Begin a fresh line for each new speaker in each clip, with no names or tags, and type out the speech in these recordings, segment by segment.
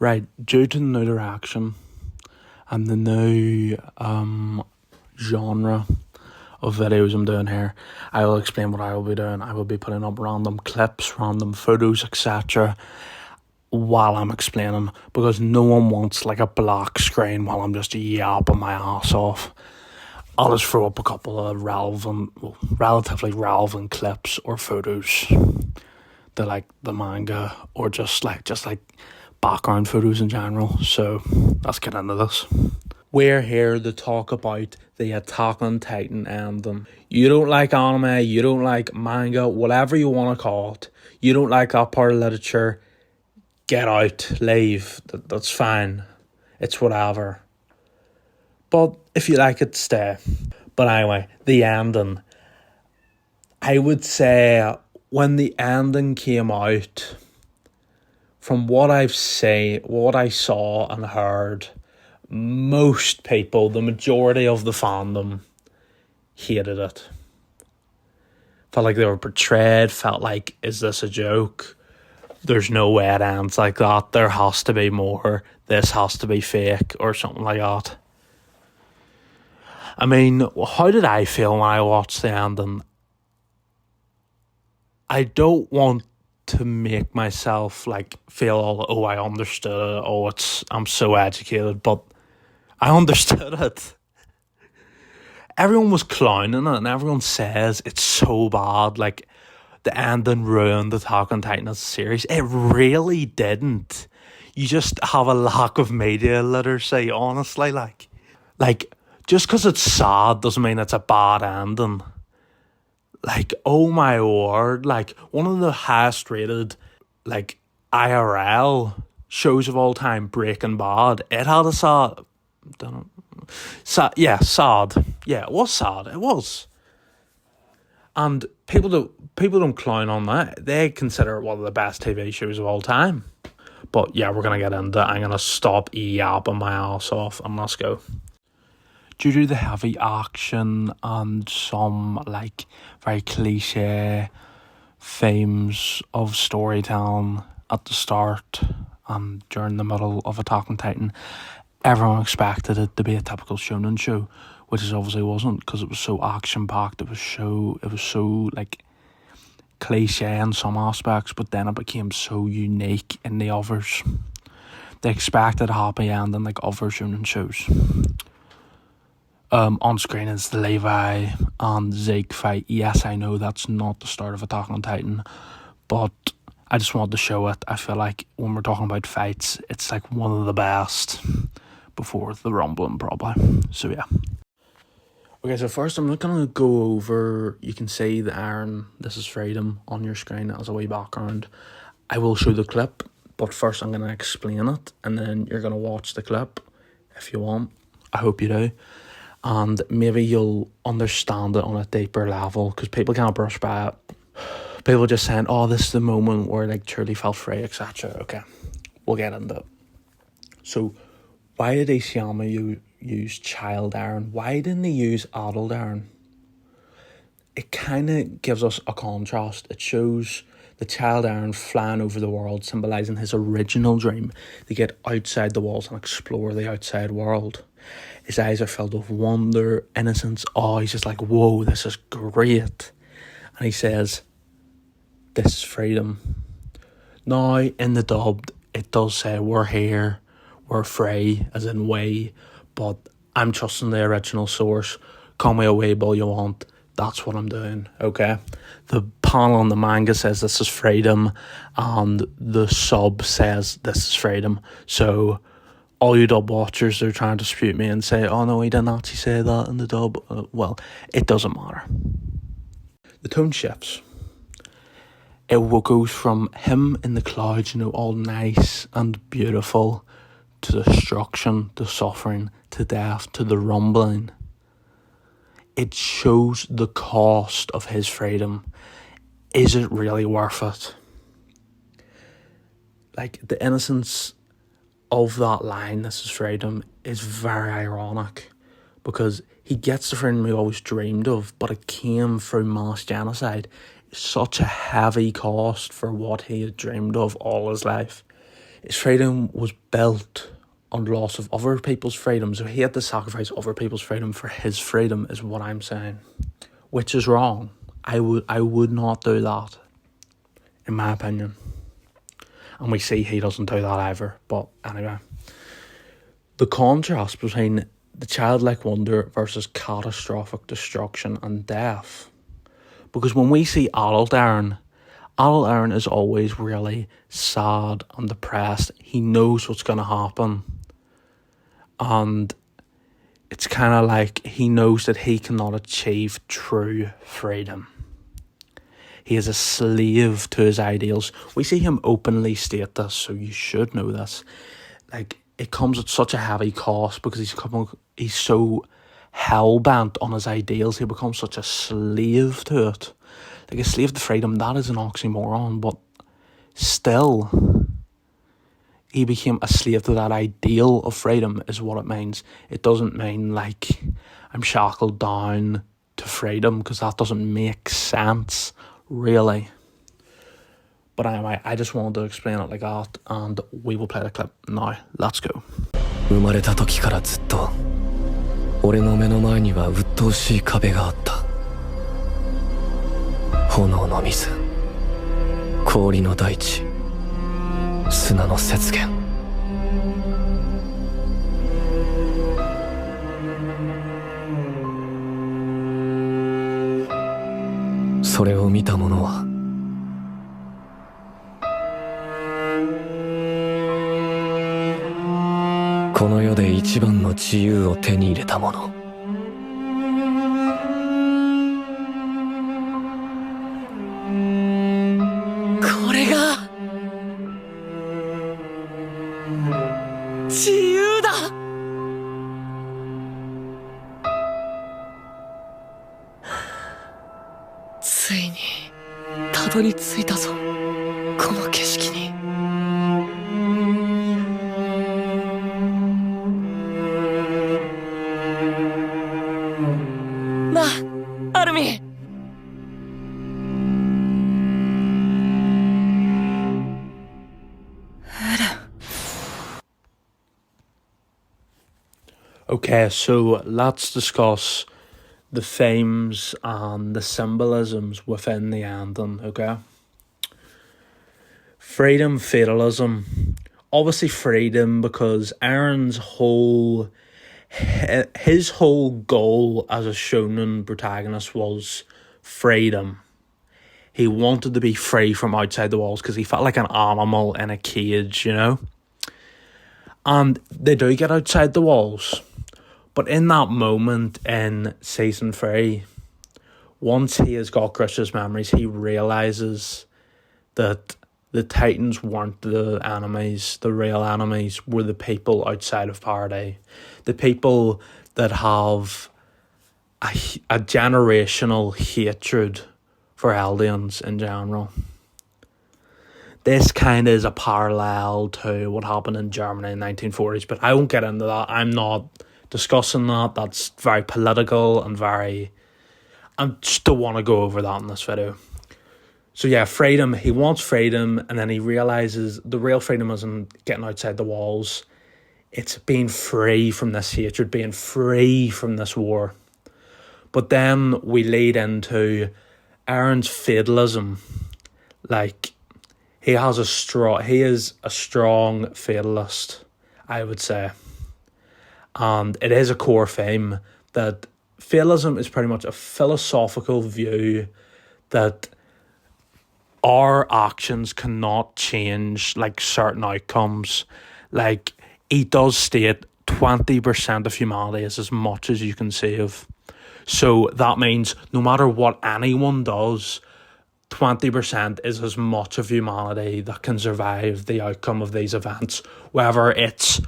Right, due to the new direction and the new genre of videos I'm doing here, I will explain what I will be doing. I will be putting up random clips, random photos, etc. while I'm explaining, because no one wants like a black screen while I'm just yapping my ass off. I'll just throw up a couple of relatively relevant clips or photos to like the manga, or just like background photos in general. So let's get into this. We're here to talk about the Attack on Titan ending. You don't like anime, you don't like manga, whatever you want to call it. You don't like that part of literature. Get out, leave. That's fine. It's whatever. But if you like it, stay. But anyway, the ending. I would say when the ending came out, from what I saw and heard, most people, the majority of the fandom, hated it. Felt like they were betrayed, felt like, is this a joke? There's no way it ends like that. There has to be more. This has to be fake or something like that. I mean, how did I feel when I watched the ending? I don't want to make myself like feel all, oh, I understood it. I'm so educated, but I understood it. Everyone was clowning it, and everyone says it's so bad. Like, the ending ruined Attack on Titan as a series. It really didn't. You just have a lack of media literacy, honestly. Like just because it's sad doesn't mean it's a bad ending. Like, oh my word, like, one of the highest rated, like, IRL shows of all time, Breaking Bad, it had a sad. Sad. Yeah, it was sad. It was. And people don't clown on that. They consider it one of the best TV shows of all time. But yeah, we're going to get into it. I'm going to stop yapping my ass off and let's go. Due to the heavy action and some like very cliche themes of storytelling at the start and during the middle of Attack on Titan, everyone expected it to be a typical shonen show, which it obviously wasn't, because it was so action packed. It was so like cliche in some aspects, but then it became so unique in the others. They expected a happy ending like other shonen shows. On screen is the Levi and Zeke fight. Yes, I know that's not the start of Attack on Titan, but I just wanted to show it. I feel like when we're talking about fights, it's like one of the best before the rumbling, probably. So yeah. Okay, so first I'm not going to go over, you can see the Eren, This Is Freedom on your screen as a wee background. I will show the clip, but first I'm going to explain it, and then you're going to watch the clip if you want. I hope you do. And maybe you'll understand it on a deeper level, because people can't brush by it. People just saying, oh, this is the moment where like truly felt free, etc. Okay, we'll get into it. So, why did Isayama use child Eren? Why didn't he use adult Eren? It kind of gives us a contrast. It shows the child Eren flying over the world, symbolising his original dream to get outside the walls and explore the outside world. His eyes are filled with wonder, innocence. Oh, he's just like, whoa, this is great. And he says, this is freedom. Now, in the dub, it does say, we're here, we're free, as in we, but I'm trusting the original source. Call me a weeb all you want. That's what I'm doing, okay? The panel on the manga says this is freedom, and the sub says this is freedom. So all you dub watchers are trying to dispute me and say, oh no, he didn't actually say that in the dub. Well, it doesn't matter. The tone shifts. It goes from him in the clouds, all nice and beautiful, to destruction, to suffering, to death, to the rumbling. It shows the cost of his freedom. Is it really worth it? Like, the innocence of that line, this is freedom, is very ironic, because he gets the freedom he always dreamed of, but it came through mass genocide. Such a heavy cost for what he had dreamed of all his life. his freedom was built on the loss of other people's freedom. So he had to sacrifice other people's freedom for his freedom, is what I'm saying. Which is wrong. I would not do that, in my opinion. And we see he doesn't do that either. But anyway. The contrast between the childlike wonder versus catastrophic destruction and death. Because when we see adult Eren is always really sad and depressed. He knows what's going to happen. And it's kind of like he knows that he cannot achieve true freedom. He is a slave to his ideals. We see him openly state this, so you should know this. Like, it comes at such a heavy cost because he's so hell-bent on his ideals. He becomes such a slave to it. Like, a slave to freedom, that is an oxymoron, but still, he became a slave to that ideal of freedom is what it means. It doesn't mean, like, I'm shackled down to freedom, because that doesn't make sense, really. But anyway, I just wanted to explain it like that, and we will play the clip now. Let's go.
生まれた時からずっと俺の目の前には鬱陶しい壁があった。炎の水、氷の大地、砂の雪原。それを見た者はこの世で一番の自由を手に入れた者。これが自由だ。ついにたどり着いたぞ、この景色に。なあ、アルミン。
Okay, so let's discuss the themes and the symbolisms within the ending, okay? Freedom, fatalism. Obviously freedom, because Eren's his whole goal as a shonen protagonist was freedom. He wanted to be free from outside the walls because he felt like an animal in a cage, you know? And they do get outside the walls. But in that moment in season 3, once he has got Grish's memories, he realises that the Titans weren't the enemies. The real enemies were the people outside of Paradise. The people that have a generational hatred for Eldians in general. This kind of is a parallel to what happened in Germany in the 1940s, but I won't get into that. I'm not discussing that. That's very political and I just don't want to go over that in this video. So yeah, freedom. He wants freedom, and then he realises the real freedom isn't getting outside the walls. It's being free from this hatred, being free from this war. But then we lead into Eren's fatalism. Like, he is a strong fatalist, I would say. And it is a core theme that fatalism is pretty much a philosophical view that our actions cannot change, like, certain outcomes. Like, he does state 20% of humanity is as much as you can save. So that means no matter what anyone does, 20% is as much of humanity that can survive the outcome of these events. Whether it's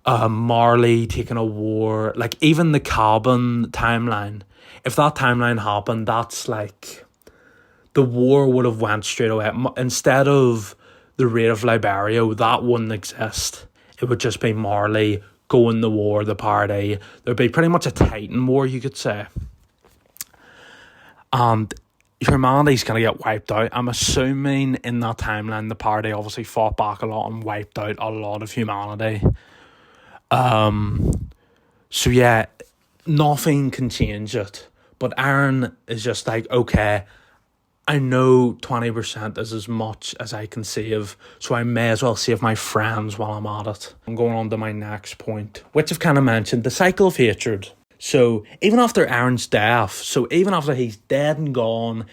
Marley taking a war, like even the cabin timeline. If that timeline happened, that's like the war would have went straight away. Instead of the raid of Liberia, that wouldn't exist. It would just be Marley going to war, the party. There'd be pretty much a Titan war, you could say. And humanity's going to get wiped out. I'm assuming in that timeline, the party obviously fought back a lot and wiped out a lot of humanity. So yeah, nothing can change it. But Eren is just like, okay, I know 20% is as much as I can save, so I may as well save my friends while I'm at it. I'm going on to my next point, which I've kind of mentioned, the cycle of hatred. So even after Eren's death, so even after he's dead and gone,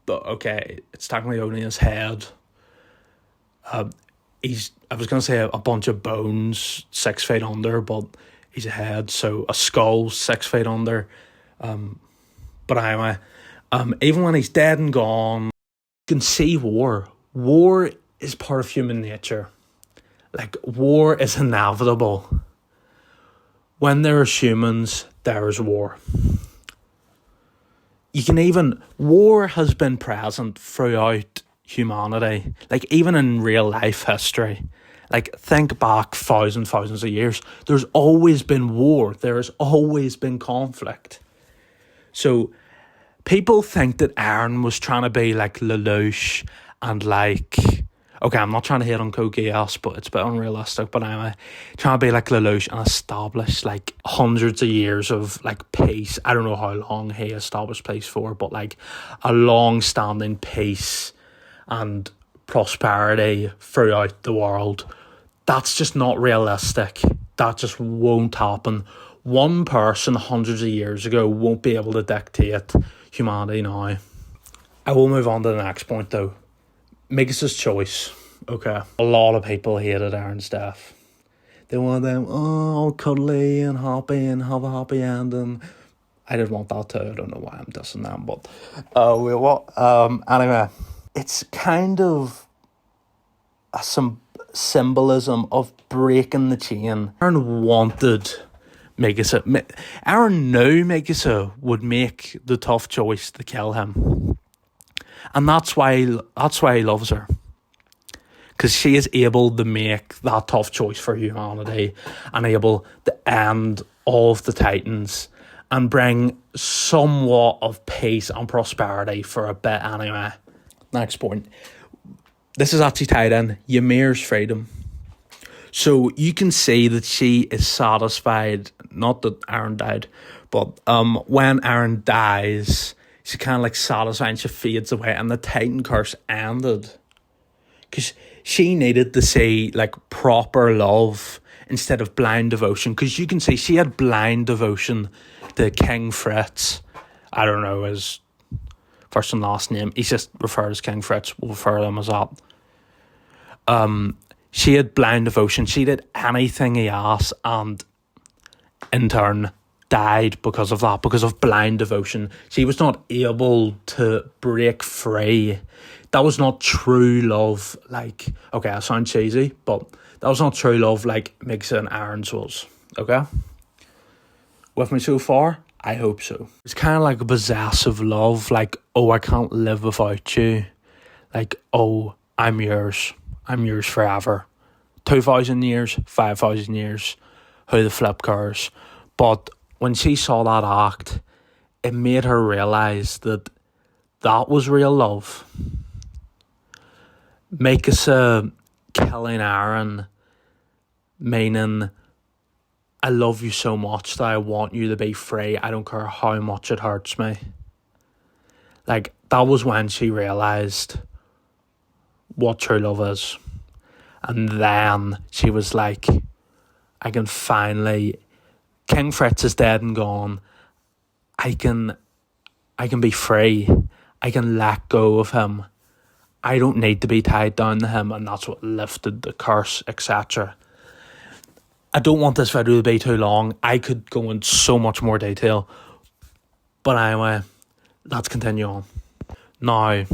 okay, it's technically only his head. I was going to say a bunch of bones 6 feet under, but he's a head, so a skull 6 feet under. But anyway, even when he's dead and gone, you can see war. War is part of human nature. Like, war is inevitable. When there is humans, there is war. War has been present throughout humanity. Like, even in real life history. Like, think back thousands of years. There's always been war. There has always been conflict. So, people think that Eren was trying to be like Lelouch and like... Okay, I'm not trying to hate on Code Geass, but it's a bit unrealistic. But anyway, trying to be like Lelouch and establish like hundreds of years of like peace. I don't know how long he established peace for, but like a long-standing peace and prosperity throughout the world. That's just not realistic. That just won't happen. One person hundreds of years ago won't be able to dictate humanity now. I will move on to the next point though. Mikasa's choice. Okay. A lot of people hated Eren's death. They wanted them all cuddly and happy and have a happy ending. I didn't want that too. I don't know why I'm dissing them, but anyway, it's kind of some symbolism of breaking the chain. Eren wanted Mikasa. Eren knew Mikasa would make the tough choice to kill him. And that's why he loves her. Because she is able to make that tough choice for humanity and able to end all of the Titans and bring somewhat of peace and prosperity for a bit anyway. Next point. This is actually tied in. Ymir's freedom. So you can see that she is satisfied, not that Eren died, but when Eren dies... She's kind of like satisfied and she fades away and the Titan curse ended. Because she needed to see like proper love instead of blind devotion. Because you can see she had blind devotion to King Fritz. I don't know his first and last name. He's just referred as King Fritz. We'll refer to him as that. She had blind devotion. She did anything he asked and in turn... died because of that, because of blind devotion. She was not able to break free. That was not true love. Like, okay, I sound cheesy, but that was not true love like Mikasa and Eren's was. Okay? With me so far? I hope so. It's kind of like a possessive love, like, oh, I can't live without you. Like, oh, I'm yours forever. 2,000 years, 5,000 years, who the flip cares. But when she saw that act, it made her realise that was real love. Mikasa killing Eren, meaning, I love you so much that I want you to be free. I don't care how much it hurts me. Like, that was when she realised what true love is. And then she was like, I can finally... King Fritz is dead and gone. I can be free. I can let go of him. I don't need to be tied down to him, and that's what lifted the curse, etc. I don't want this video to be too long. I could go into so much more detail. But anyway, let's continue on. Now,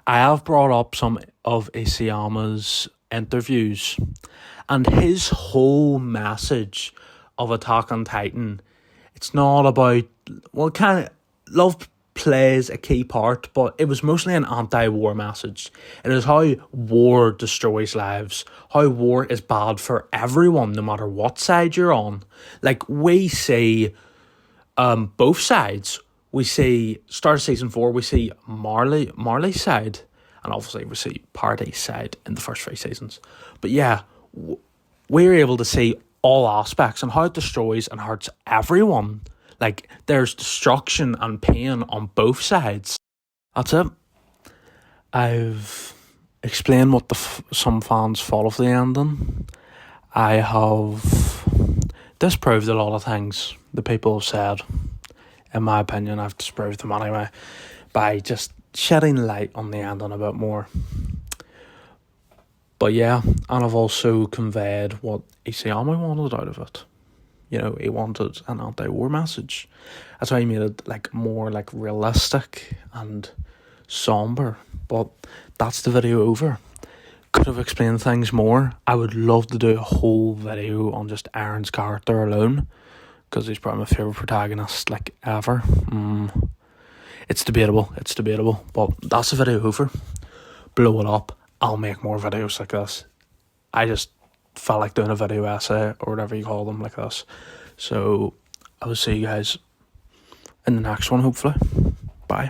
I have brought up some of Isayama's interviews, and his whole message of Attack on Titan, it's not about, well, kind of, love plays a key part, but it was mostly an anti-war message. It is how war destroys lives, how war is bad for everyone, no matter what side you're on. Like, we see both sides. we see, start of season 4, we see Marley's side, and obviously we see Party's side in the first 3 seasons. But yeah, we're able to see all aspects and how it destroys and hurts everyone. Like, there's destruction and pain on both sides. That's it. I've explained what some fans thought of the ending. I have disproved a lot of things the people have said. In my opinion, I've disproved them anyway by just shedding light on the ending a bit more. But yeah, and I've also conveyed what Isayama wanted out of it. You know, he wanted an anti-war message. That's why he made it like more like realistic and somber. But that's the video over. Could have explained things more. I would love to do a whole video on just Eren's character alone, because he's probably my favourite protagonist like ever. It's debatable, but that's the video over. Blow it up. I'll make more videos like this. I just felt like doing a video essay or whatever you call them like this. So I will see you guys in the next one, hopefully. Bye.